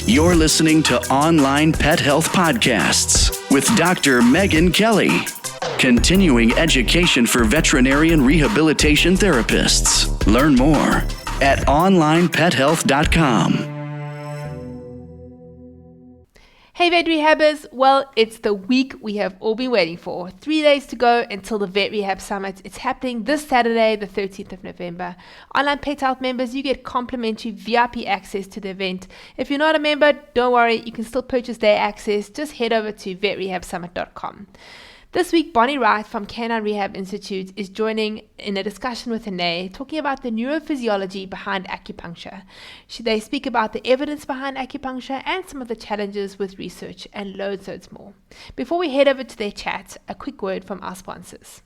You're listening to Online Pet Health Podcasts with Dr. Megan Kelly. Continuing education for veterinarian rehabilitation therapists. Learn more at onlinepethealth.com. Hey vet rehabbers, well, it's the week we have all been waiting for. 3 days to go until the Vet Rehab Summit. It's happening this Saturday, the 13th of November. Online Pet Health members, you get complimentary VIP access to the event. If you're not a member, don't worry, you can still purchase their access. Just head over to vetrehabsummit.com. This week, Bonnie Wright from Canine Rehab Institute is joining in a discussion with Anae, talking about the neurophysiology behind acupuncture. They speak about the evidence behind acupuncture and some of the challenges with research and loads more. Before we head over to their chat, a quick word from our sponsors.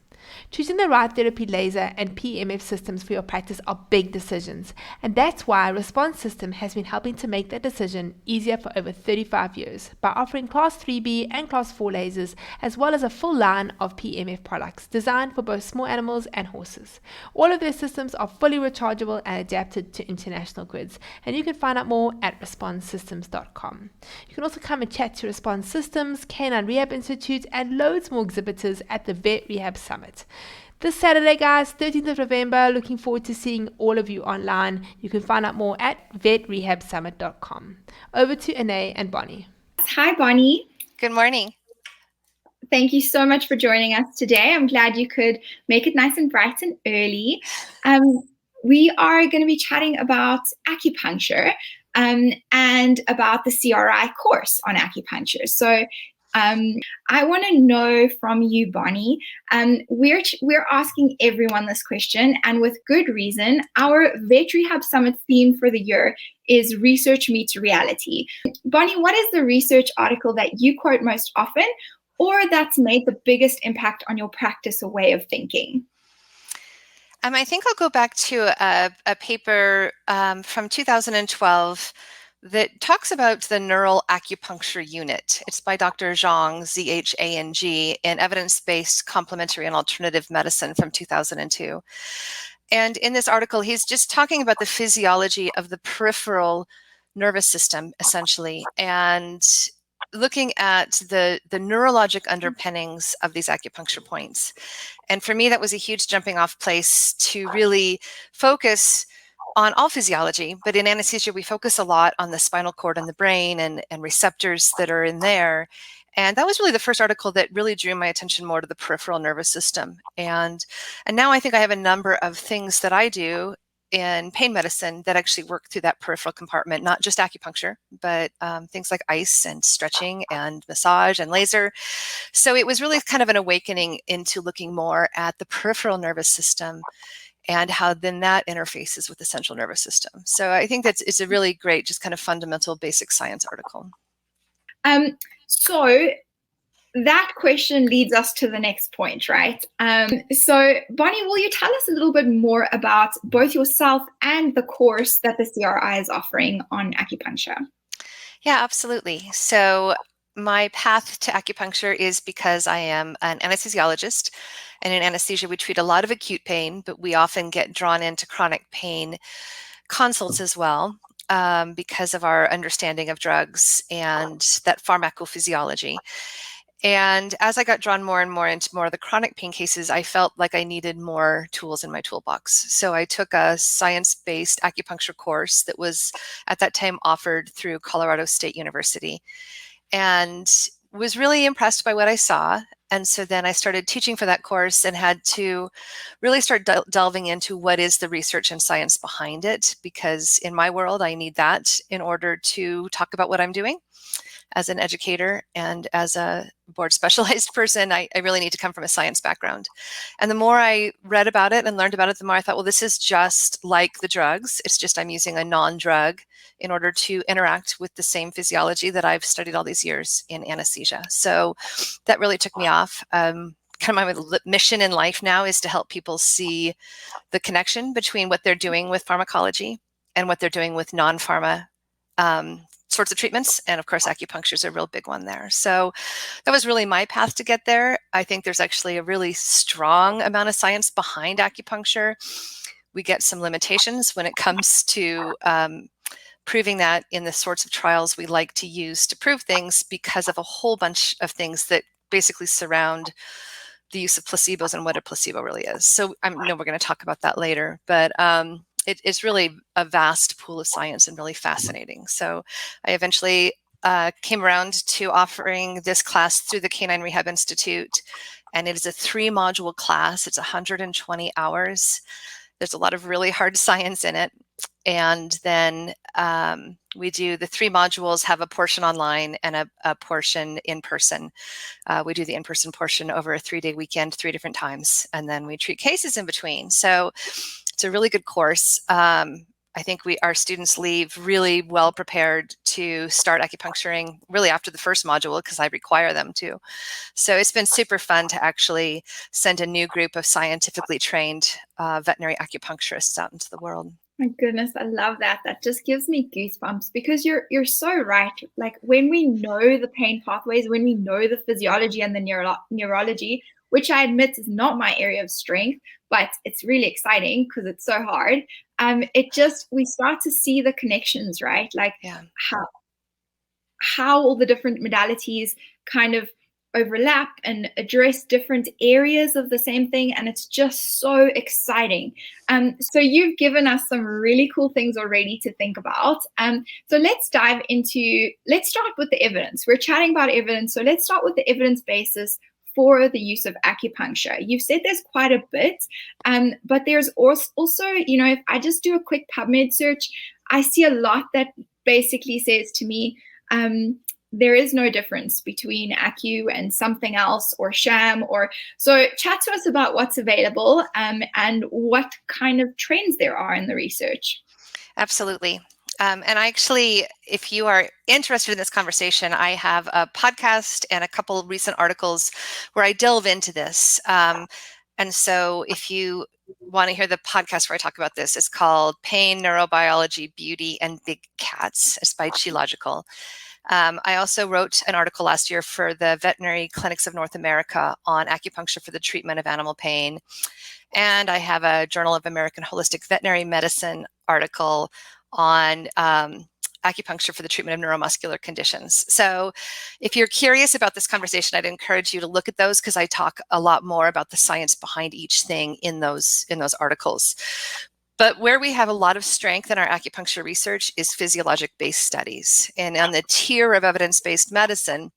Choosing the right therapy laser and PMF systems for your practice are big decisions, and that's why Response System has been helping to make that decision easier for over 35 years by offering Class 3B and Class 4 lasers, as well as a full line of PMF products designed for both small animals and horses. All of their systems are fully rechargeable and adapted to international grids, and you can find out more at responsesystems.com. You can also come and chat to Response Systems, Canine Rehab Institute, and loads more exhibitors at the Vet Rehab Summit. This Saturday, guys, 13th of November, looking forward to seeing all of you online. You can find out more at vetrehabsummit.com. Over to Anae and Bonnie. Hi, Bonnie. Good morning. Thank you so much for joining us today. I'm glad you could make it nice and bright and early. We are going to be chatting about acupuncture and about the CRI course on acupuncture. So I want to know from you, Bonnie, we're asking everyone this question, and with good reason. Our Vet Rehab Summit theme for the year is research meets reality. Bonnie, what is the research article that you quote most often, or that's made the biggest impact on your practice or way of thinking? I think I'll go back to a paper from 2012 that talks about the neural acupuncture unit. It's by Dr. Zhang, Z-H-A-N-G, in Evidence-Based Complementary and Alternative Medicine from 2002. And in this article, he's just talking about the physiology of the peripheral nervous system, essentially, and looking at the neurologic underpinnings of these acupuncture points. And for me, that was a huge jumping off place to really focus on all physiology, but in anesthesia, we focus a lot on the spinal cord and the brain and receptors that are in there. And that was really the first article that really drew my attention more to the peripheral nervous system. And now I think I have a number of things that I do in pain medicine that actually work through that peripheral compartment, not just acupuncture, but things like ice and stretching and massage and laser. So it was really kind of an awakening into looking more at the peripheral nervous system and how then that interfaces with the central nervous system. So I think it's a really great, just kind of fundamental basic science article. So that question leads us to the next point, right? So Bonnie, will you tell us a little bit more about both yourself and the course that the CRI is offering on acupuncture? Yeah, absolutely. So my path to acupuncture is because I am an anesthesiologist, and in anesthesia we treat a lot of acute pain, but we often get drawn into chronic pain consults as well because of our understanding of drugs and that pharmacophysiology. And as I got drawn more and more into more of the chronic pain cases, I felt like I needed more tools in my toolbox. So I took a science-based acupuncture course that was at that time offered through Colorado State University, and was really impressed by what I saw. And so then I started teaching for that course and had to really start delving into what is the research and science behind it, because in my world, I need that in order to talk about what I'm doing as an educator and as a board specialized person. I really need to come from a science background. And the more I read about it and learned about it, the more I thought, well, this is just like the drugs. It's just I'm using a non-drug in order to interact with the same physiology that I've studied all these years in anesthesia. So that really took me off. Kind of my mission in life now is to help people see the connection between what they're doing with pharmacology and what they're doing with non-pharma sorts of treatments. And of course, acupuncture is a real big one there. So that was really my path to get there. I think there's actually a really strong amount of science behind acupuncture. We get some limitations when it comes to proving that in the sorts of trials we like to use to prove things because of a whole bunch of things that basically surround the use of placebos and what a placebo really is. So I know we're going to talk about that later, but it's really a vast pool of science and really fascinating. So I eventually came around to offering this class through the Canine Rehab Institute, and it is a 3-module class. It's 120 hours. There's a lot of really hard science in it. And then we do the 3 modules, have a portion online and a portion in person. We do the in-person portion over a 3-day weekend, 3 different times, and then we treat cases in between. So it's a really good course. I think our students leave really well prepared to start acupuncturing really after the first module, because I require them to. So it's been super fun to actually send a new group of scientifically trained veterinary acupuncturists out into the world. My goodness, I love that. That just gives me goosebumps, because you're so right. Like, when we know the pain pathways, when we know the physiology and the neurology, which I admit is not my area of strength, but it's really exciting because it's so hard. We start to see the connections, right? Like, how all the different modalities kind of overlap and address different areas of the same thing, and it's just so exciting. So you've given us some really cool things already to think about. So let's start with the evidence. We're chatting about evidence, so let's start with the evidence basis for the use of acupuncture. You've said there's quite a bit, but there's also, if I just do a quick PubMed search, I see a lot that basically says to me, there is no difference between Acu and something else, or sham. So chat to us about what's available and what kind of trends there are in the research. Absolutely. And actually, if you are interested in this conversation, I have a podcast and a couple of recent articles where I delve into this. And so if you want to hear the podcast where I talk about this, it's called Pain, Neurobiology, Beauty, and Big Cats. It's by Physiological. I also wrote an article last year for the Veterinary Clinics of North America on acupuncture for the treatment of animal pain. And I have a Journal of American Holistic Veterinary Medicine article on acupuncture for the treatment of neuromuscular conditions. So if you're curious about this conversation, I'd encourage you to look at those, because I talk a lot more about the science behind each thing in those articles. But where we have a lot of strength in our acupuncture research is physiologic-based studies. And on the tier of evidence-based medicine,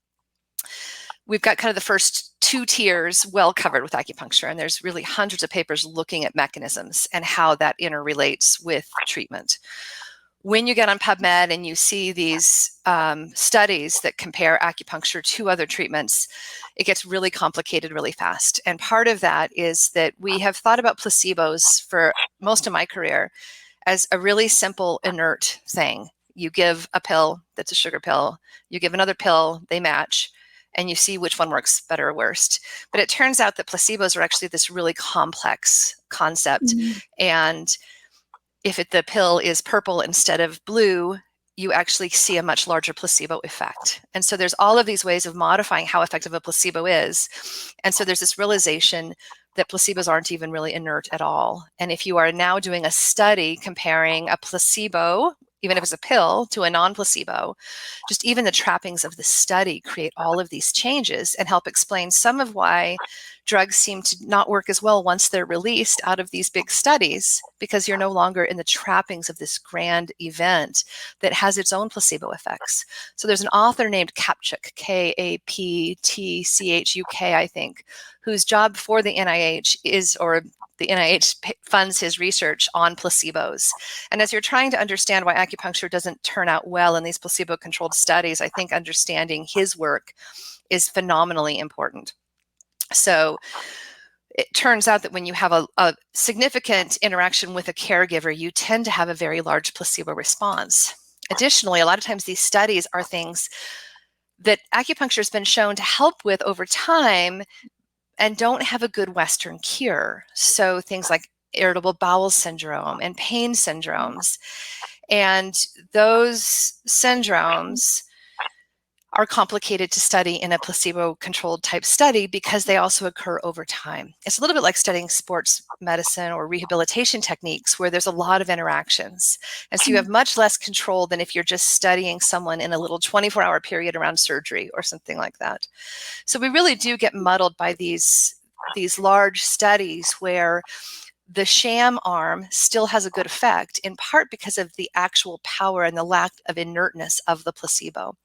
we've got kind of the first 2 tiers well covered with acupuncture. And there's really hundreds of papers looking at mechanisms and how that interrelates with treatment. When you get on PubMed and you see these studies that compare acupuncture to other treatments, it gets really complicated really fast. And part of that is that we have thought about placebos for most of my career as a really simple, inert thing. You give a pill that's a sugar pill, you give another pill, they match, and you see which one works better or worst. But it turns out that placebos are actually this really complex concept. Mm-hmm. And if the pill is purple instead of blue, you actually see a much larger placebo effect. And so there's all of these ways of modifying how effective a placebo is. And so there's this realization that placebos aren't even really inert at all. And if you are now doing a study comparing a placebo, even if it's a pill, to a non-placebo, just even the trappings of the study create all of these changes and help explain some of why drugs seem to not work as well once they're released out of these big studies, because you're no longer in the trappings of this grand event that has its own placebo effects. So there's an author named Kapchuk, Kaptchuk, I think, whose job for the NIH is, or the NIH funds his research on placebos. And as you're trying to understand why acupuncture doesn't turn out well in these placebo-controlled studies, I think understanding his work is phenomenally important. So it turns out that when you have a significant interaction with a caregiver, you tend to have a very large placebo response. Additionally, a lot of times these studies are things that acupuncture has been shown to help with over time and don't have a good Western cure. So things like irritable bowel syndrome and pain syndromes. And those syndromes are complicated to study in a placebo-controlled type study because they also occur over time. It's a little bit like studying sports medicine or rehabilitation techniques where there's a lot of interactions. And so you have much less control than if you're just studying someone in a little 24-hour period around surgery or something like that. So we really do get muddled by these large studies where the sham arm still has a good effect, in part because of the actual power and the lack of inertness of the placebo.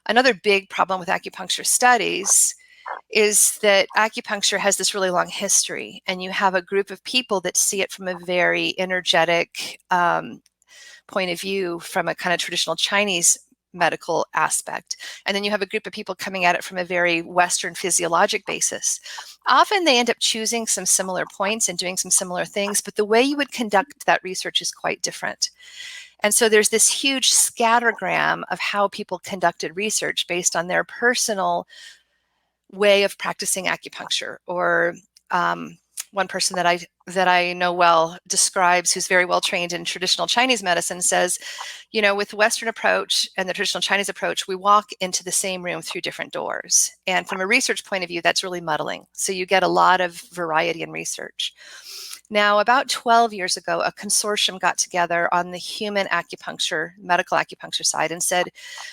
Another big problem with acupuncture studies is that acupuncture has this really long history, and you have a group of people that see it from a very energetic point of view, from a kind of traditional Chinese medical aspect. And then you have a group of people coming at it from a very Western physiologic basis. Often they end up choosing some similar points and doing some similar things, but the way you would conduct that research is quite different. And so there's this huge scattergram of how people conducted research based on their personal way of practicing acupuncture. Or one person that I know well describes, who's very well trained in traditional Chinese medicine, says, you know, with the Western approach and the traditional Chinese approach, we walk into the same room through different doors. And from a research point of view, that's really muddling. So you get a lot of variety in research. Now, about 12 years ago, a consortium got together on the human acupuncture, medical acupuncture side, and said,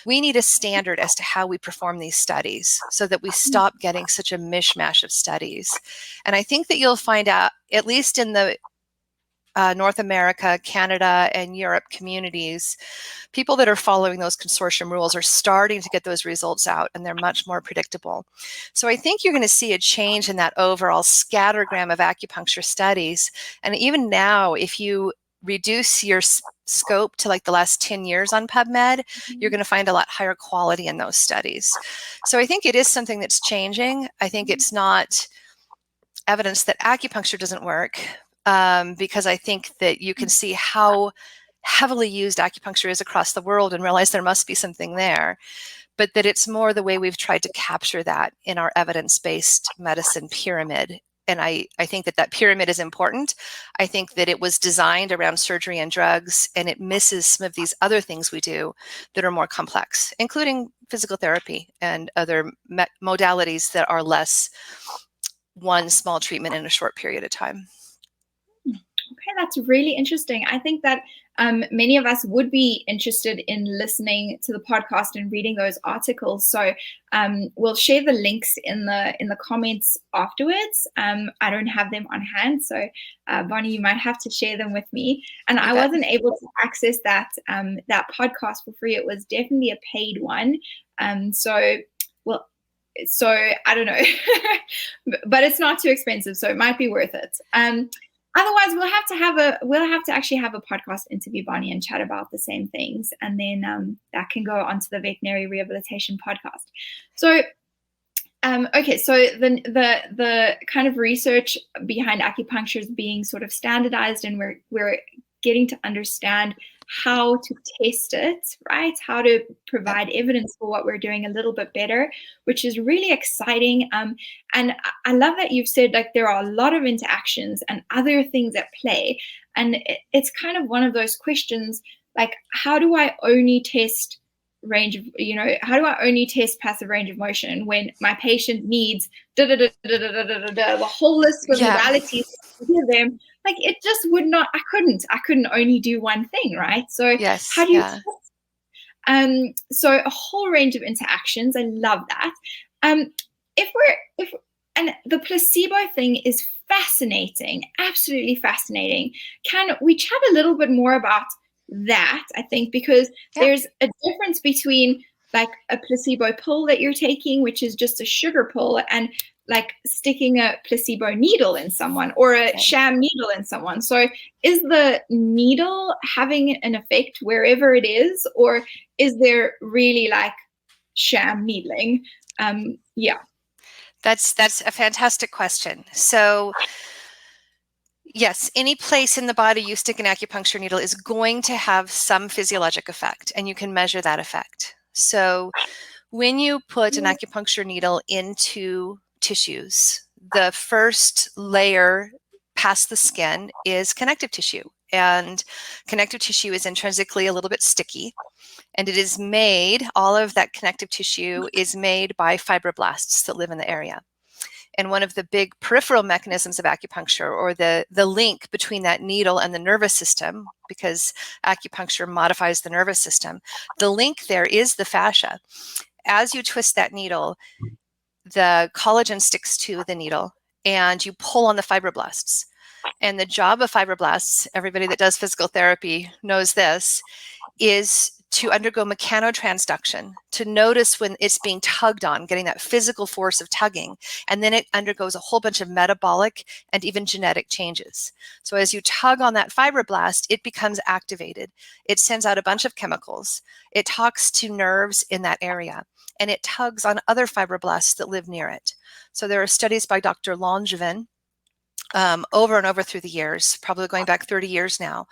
we need a standard as to how we perform these studies so that we stop getting such a mishmash of studies. And I think that you'll find out, at least in the North America, Canada, and Europe communities, people that are following those consortium rules are starting to get those results out, and they're much more predictable. So I think you're going to see a change in that overall scattergram of acupuncture studies. And even now, if you reduce your scope to like the last 10 years on PubMed, you're going to find a lot higher quality in those studies. So I think it is something that's changing. I think it's not evidence that acupuncture doesn't work, because I think that you can see how heavily used acupuncture is across the world and realize there must be something there, but that it's more the way we've tried to capture that in our evidence-based medicine pyramid. And I think that pyramid is important. I think that it was designed around surgery and drugs, and it misses some of these other things we do that are more complex, including physical therapy and other modalities that are less one small treatment in a short period of time. Okay, that's really interesting. I think that many of us would be interested in listening to the podcast and reading those articles. So we'll share the links in the comments afterwards. I don't have them on hand, so Bonnie, you might have to share them with me. And I wasn't able to access that podcast for free. It was definitely a paid one. So I don't know, but it's not too expensive, so it might be worth it. Otherwise, we'll have to actually have a podcast interview Bonnie and chat about the same things, and then that can go onto the veterinary rehabilitation podcast. So, okay, so the kind of research behind acupuncture is being sort of standardized, and we're getting to understand how to test it, right? How to provide evidence for what we're doing a little bit better, which is really exciting. And I love that you've said, like, there are a lot of interactions and other things at play. And it's kind of one of those questions, like, how do I only test how do I only test passive range of motion when my patient needs the whole list of modalities to give them? Like, it just would not, I couldn't only do one thing, right? So yes, how do you test? So a whole range of interactions. I love that. And the placebo thing is fascinating, absolutely fascinating. Can we chat a little bit more about that? I think because there's a difference between like a placebo pill that you're taking, which is just a sugar pill, and like sticking a placebo needle in someone or a sham needle in someone. So is the needle having an effect wherever it is, or is there really like sham needling? That's a fantastic question. So yes, any place in the body you stick an acupuncture needle is going to have some physiologic effect, and you can measure that effect. So when you put an acupuncture needle into tissues, the first layer past the skin is connective tissue, and connective tissue is intrinsically a little bit sticky. And it is made, all of that connective tissue is made by fibroblasts that live in the area. And one of the big peripheral mechanisms of acupuncture, or the link between that needle and the nervous system, because acupuncture modifies the nervous system, the link there is the fascia. As you twist that needle, the collagen sticks to the needle and you pull on the fibroblasts. And the job of fibroblasts, everybody that does physical therapy knows this, is to undergo mechanotransduction, to notice when it's being tugged on, getting that physical force of tugging. And then it undergoes a whole bunch of metabolic and even genetic changes. So as you tug on that fibroblast, it becomes activated. It sends out a bunch of chemicals. It talks to nerves in that area, and it tugs on other fibroblasts that live near it. So there are studies by Dr. Langevin over and over through the years, probably going back 30 years now,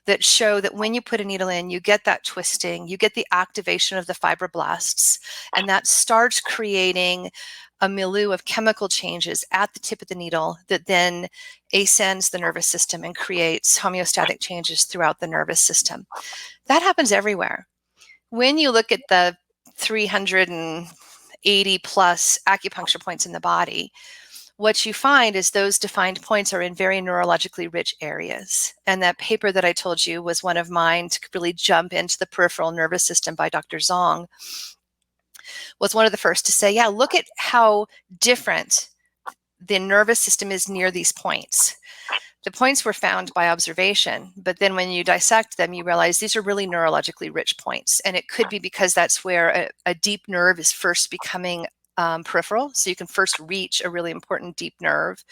that show that when you put a needle in, you get that twisting, you get the activation of the fibroblasts, and that starts creating a milieu of chemical changes at the tip of the needle that then ascends the nervous system and creates homeostatic changes throughout the nervous system. That happens everywhere. When you look at the 380 plus acupuncture points in the body, what you find is those defined points are in very neurologically rich areas. And that paper that I told you was one of mine to really jump into the peripheral nervous system by Dr. Zong, was one of the first to say, yeah, look at how different the nervous system is near these points. The points were found by observation, but then when you dissect them, you realize these are really neurologically rich points. And it could be because that's where a deep nerve is first becoming peripheral, so you can first reach a really important deep nerve.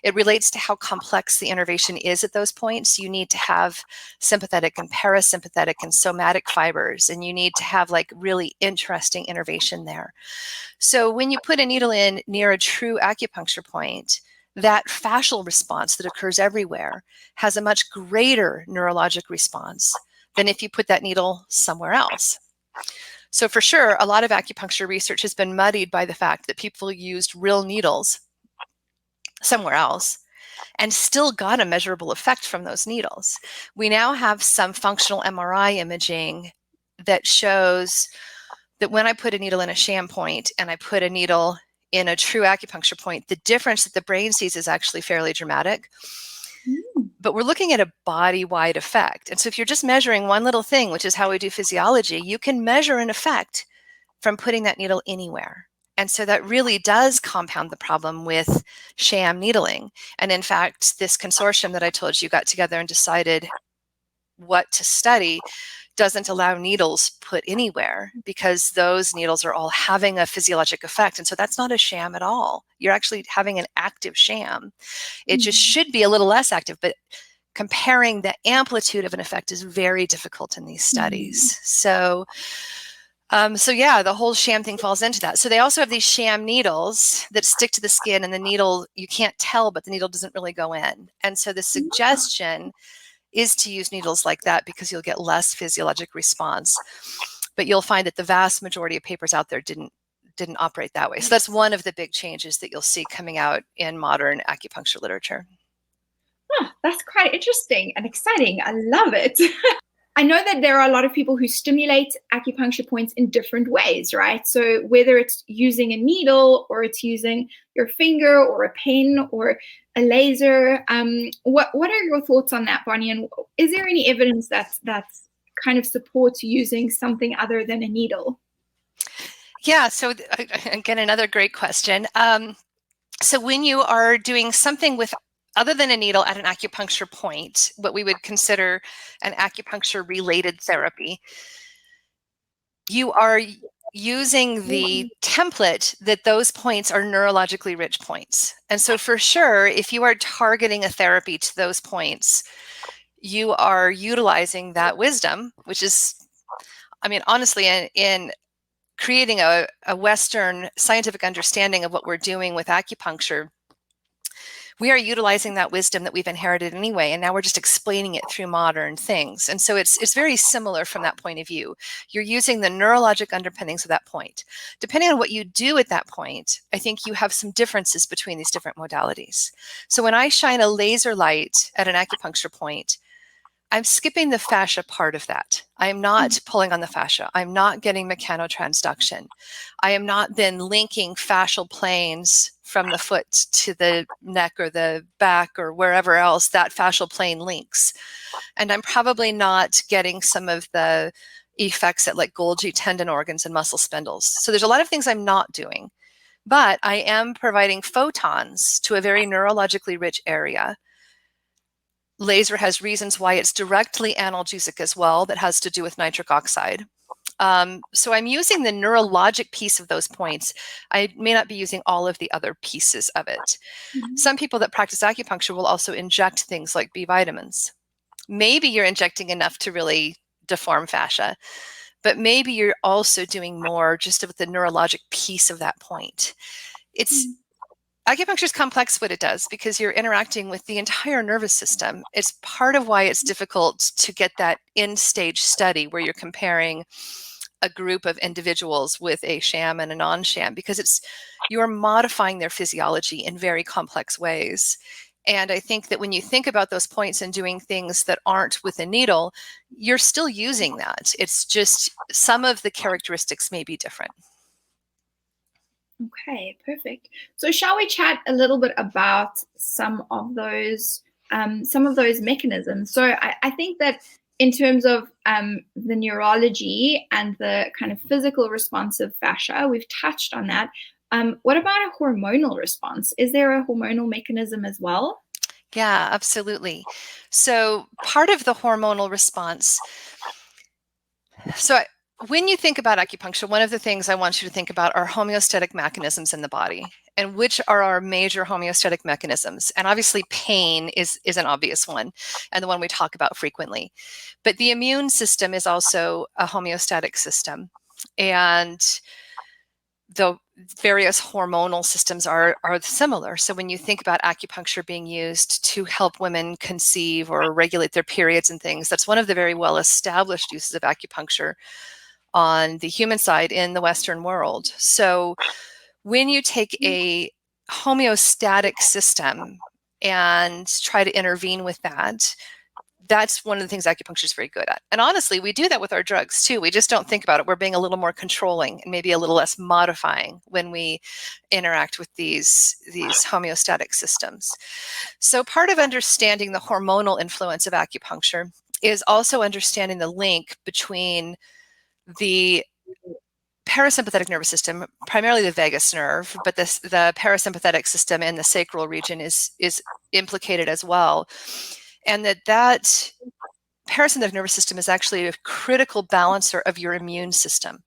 It relates to how complex the innervation is at those points. You need to have sympathetic and parasympathetic and somatic fibers, and you need to have like really interesting innervation there. So when you put a needle in near a true acupuncture point, that fascial response that occurs everywhere has a much greater neurologic response than if you put that needle somewhere else. So for sure, a lot of acupuncture research has been muddied by the fact that people used real needles somewhere else and still got a measurable effect from those needles. We now have some functional MRI imaging that shows that when I put a needle in a sham point and I put a needle in a true acupuncture point, the difference that the brain sees is actually fairly dramatic. But we're looking at a body-wide effect. And so if you're just measuring one little thing, which is how we do physiology, you can measure an effect from putting that needle anywhere. And so that really does compound the problem with sham needling. And in fact, this consortium that I told you got together and decided what to study doesn't allow needles put anywhere, because those needles are all having a physiologic effect. And so that's not a sham at all. You're actually having an active sham. It just should be a little less active, but comparing the amplitude of an effect is very difficult in these studies. So yeah, the whole sham thing falls into that. So they also have these sham needles that stick to the skin, and the needle, you can't tell, but the needle doesn't really go in. And so the suggestion is to use needles like that because you'll get less physiologic response. But you'll find that the vast majority of papers out there didn't operate that way. So that's one of the big changes that you'll see coming out in modern acupuncture literature. Oh, that's quite interesting and exciting. I love it. I know that there are a lot of people who stimulate acupuncture points in different ways, right? So whether it's using a needle or it's using your finger or a pen or a laser, what are your thoughts on that, Bonnie? And is there any evidence that's kind of supports using something other than a needle? Yeah, so again, another great question. So when you are doing something with other than a needle at an acupuncture point, what we would consider an acupuncture-related therapy, you are using the template that those points are neurologically rich points. And so for sure, if you are targeting a therapy to those points, you are utilizing that wisdom, which is, I mean, honestly, in creating a Western scientific understanding of what we're doing with acupuncture, we are utilizing that wisdom that we've inherited anyway, and now we're just explaining it through modern things. And so it's very similar from that point of view. You're using the neurologic underpinnings of that point. Depending on what you do at that point, I think you have some differences between these different modalities. So when I shine a laser light at an acupuncture point, I'm skipping the fascia part of that. I am not pulling on the fascia. I'm not getting mechanotransduction. I am not then linking fascial planes from the foot to the neck or the back or wherever else that fascial plane links. And I'm probably not getting some of the effects at like Golgi tendon organs and muscle spindles. So there's a lot of things I'm not doing, but I am providing photons to a very neurologically rich area. Laser has reasons why it's directly analgesic as well that has to do with nitric oxide. So I'm using the neurologic piece of those points. I may not be using all of the other pieces of it. Some people that practice acupuncture will also inject things like B vitamins. Maybe you're injecting enough to really deform fascia, but maybe you're also doing more just with the neurologic piece of that point. Acupuncture is complex what it does because you're interacting with the entire nervous system. It's part of why it's difficult to get that end-stage study where you're comparing a group of individuals with a sham and a non-sham, because you're modifying their physiology in very complex ways. And I think that when you think about those points and doing things that aren't with a needle, you're still using that. It's just some of the characteristics may be different. Okay, perfect. So shall we chat a little bit about some of those mechanisms? So I think that in terms of the neurology and the kind of physical response of fascia, we've touched on that. What about a hormonal response? Is there a hormonal mechanism as well? Yeah, absolutely. So part of the hormonal response, when you think about acupuncture, one of the things I want you to think about are homeostatic mechanisms in the body, and which are our major homeostatic mechanisms. And obviously pain is an obvious one, and the one we talk about frequently. But the immune system is also a homeostatic system. And the various hormonal systems are similar. So when you think about acupuncture being used to help women conceive or regulate their periods and things, that's one of the very well-established uses of acupuncture on the human side in the Western world. So when you take a homeostatic system and try to intervene with that, that's one of the things acupuncture is very good at. And honestly, we do that with our drugs too. We just don't think about it. We're being a little more controlling and maybe a little less modifying when we interact with these homeostatic systems. So part of understanding the hormonal influence of acupuncture is also understanding the link between the parasympathetic nervous system, primarily the vagus nerve, but the parasympathetic system in the sacral region is implicated as well. And that parasympathetic nervous system is actually a critical balancer of your immune system.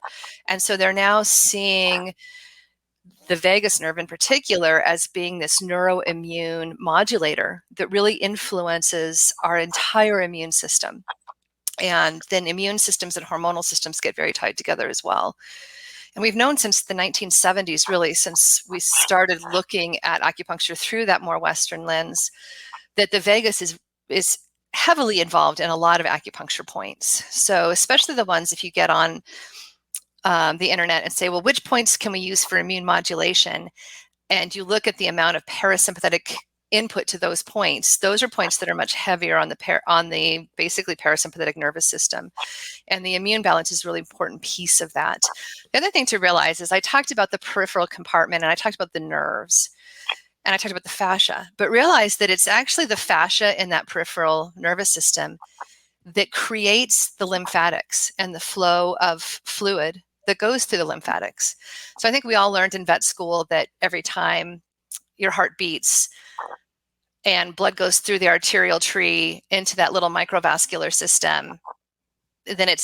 And so they're now seeing the vagus nerve in particular as being this neuroimmune modulator that really influences our entire immune system. And then immune systems and hormonal systems get very tied together as well. And we've known since the 1970s, really, since we started looking at acupuncture through that more Western lens, that the vagus is heavily involved in a lot of acupuncture points. So especially the ones, if you get on the internet and say, well, which points can we use for immune modulation? And you look at the amount of parasympathetic input to those points, those are points that are much heavier on the basically parasympathetic nervous system. And the immune balance is a really important piece of that. The other thing to realize is I talked about the peripheral compartment and I talked about the nerves and I talked about the fascia, but realize that it's actually the fascia in that peripheral nervous system that creates the lymphatics and the flow of fluid that goes through the lymphatics. So I think we all learned in vet school that every time your heart beats and blood goes through the arterial tree into that little microvascular system, then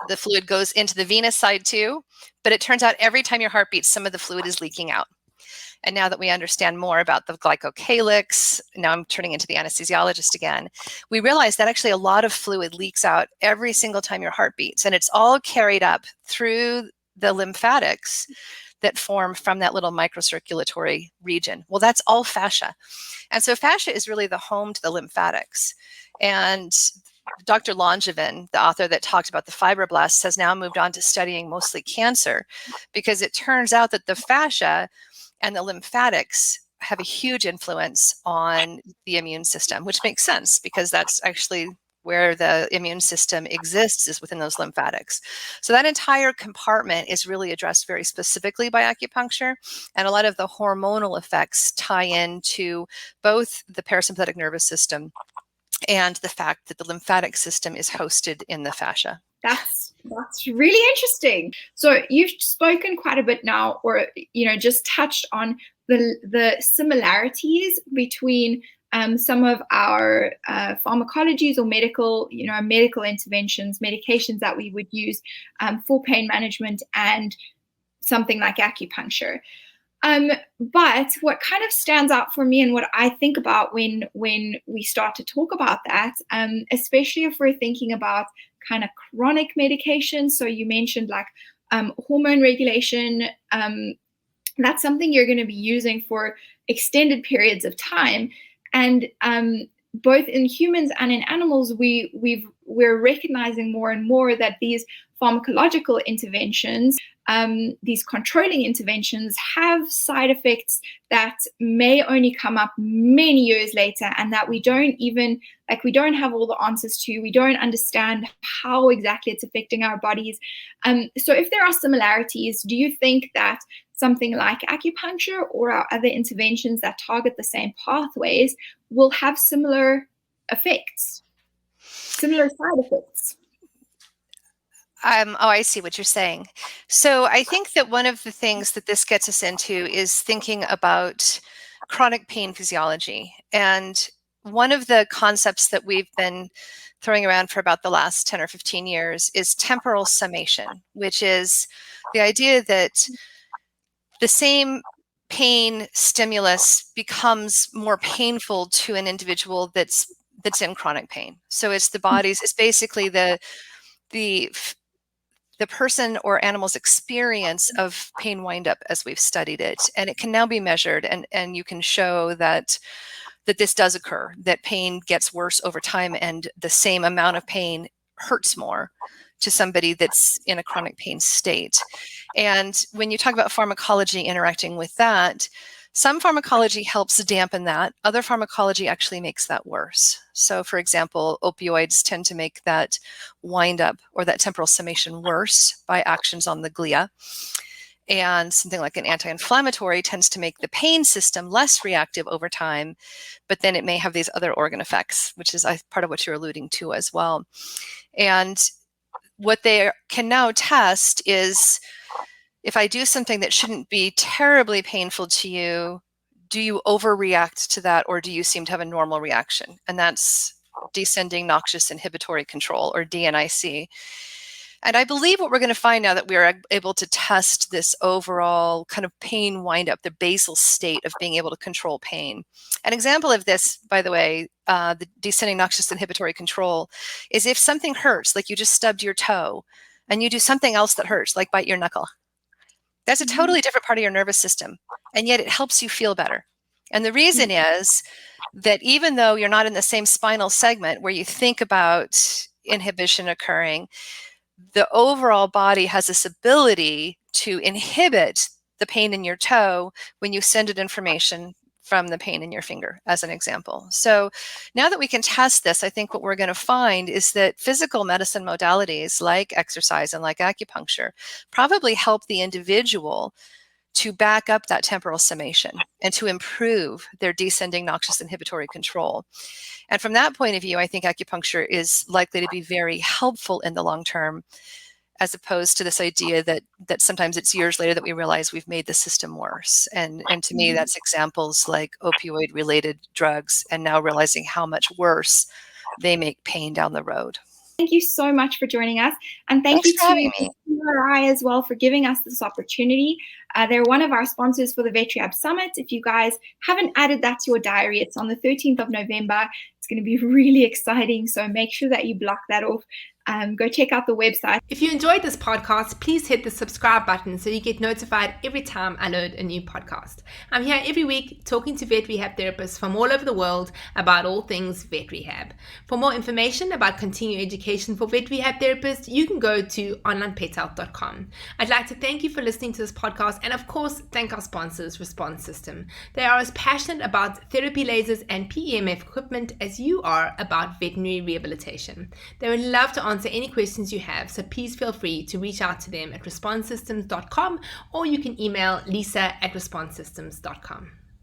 the fluid goes into the venous side too. But it turns out every time your heart beats, some of the fluid is leaking out. And now that we understand more about the glycocalyx, now I'm turning into the anesthesiologist again, we realize that actually a lot of fluid leaks out every single time your heart beats. And it's all carried up through the lymphatics that form from that little microcirculatory region. Well, that's all fascia. And so fascia is really the home to the lymphatics. And Dr. Langevin, the author that talked about the fibroblasts, has now moved on to studying mostly cancer, because it turns out that the fascia and the lymphatics have a huge influence on the immune system, which makes sense because that's actually where the immune system exists is within those lymphatics. So that entire compartment is really addressed very specifically by acupuncture, and a lot of the hormonal effects tie into both the parasympathetic nervous system and the fact that the lymphatic system is hosted in the fascia. That's really interesting. So you've spoken quite a bit now, or just touched on the similarities between some of our pharmacologies or medical interventions, medications that we would use for pain management, and something like acupuncture. But what kind of stands out for me, and what I think about when we start to talk about that, especially if we're thinking about kind of chronic medication. So you mentioned like hormone regulation. That's something you're going to be using for extended periods of time, and both in humans and in animals, we're recognizing more and more that these pharmacological interventions, these controlling interventions, have side effects that may only come up many years later, and that we don't have all the answers to. We don't understand how exactly it's affecting our bodies. So if there are similarities, do you think that something like acupuncture or our other interventions that target the same pathways will have similar effects, similar side effects? I see what you're saying. So I think that one of the things that this gets us into is thinking about chronic pain physiology. And one of the concepts that we've been throwing around for about the last 10 or 15 years is temporal summation, which is the idea that the same pain stimulus becomes more painful to an individual that's in chronic pain. So it's basically the person or animal's experience of pain windup as we've studied it. And it can now be measured, and you can show that this does occur, that pain gets worse over time, and the same amount of pain hurts more to somebody that's in a chronic pain state. And when you talk about pharmacology interacting with that, some pharmacology helps dampen that. Other pharmacology actually makes that worse. So for example, opioids tend to make that windup or that temporal summation worse by actions on the glia. And something like an anti-inflammatory tends to make the pain system less reactive over time, but then it may have these other organ effects, which is part of what you're alluding to as well. And what they can now test is, if I do something that shouldn't be terribly painful to you, do you overreact to that, or do you seem to have a normal reaction? And that's descending noxious inhibitory control, or DNIC. And I believe what we're going to find now that we are able to test this overall kind of pain windup, the basal state of being able to control pain. An example of this, by the way, the descending noxious inhibitory control, is if something hurts, like you just stubbed your toe, and you do something else that hurts, like bite your knuckle. That's a totally different part of your nervous system, and yet it helps you feel better. And the reason is that even though you're not in the same spinal segment where you think about inhibition occurring, the overall body has this ability to inhibit the pain in your toe when you send it information from the pain in your finger, as an example. So now that we can test this, I think what we're going to find is that physical medicine modalities like exercise and like acupuncture probably help the individual to back up that temporal summation and to improve their descending noxious inhibitory control. And from that point of view, I think acupuncture is likely to be very helpful in the long term, as opposed to this idea that sometimes it's years later that we realize we've made the system worse. And to me, that's examples like opioid-related drugs, and now realizing how much worse they make pain down the road. Thank you so much for joining us. And thank you to CRI as well for giving us this opportunity. They're one of our sponsors for the VetRehab Summit. If you guys haven't added that to your diary, it's on the 13th of November. It's going to be really exciting. So make sure that you block that off. Go check out the website. If you enjoyed this podcast, please hit the subscribe button so you get notified every time I load a new podcast. I'm here every week talking to vet rehab therapists from all over the world about all things vet rehab. For more information about continuing education for vet rehab therapists, you can go to Onlinepethealth.com. I'd like to thank you for listening to this podcast, and of course, thank our sponsors, Response System. They are as passionate about therapy lasers and PEMF equipment as you are about veterinary rehabilitation. They would love to answer any questions you have, so please feel free to reach out to them at responsesystems.com, or you can email lisa@responsesystems.com.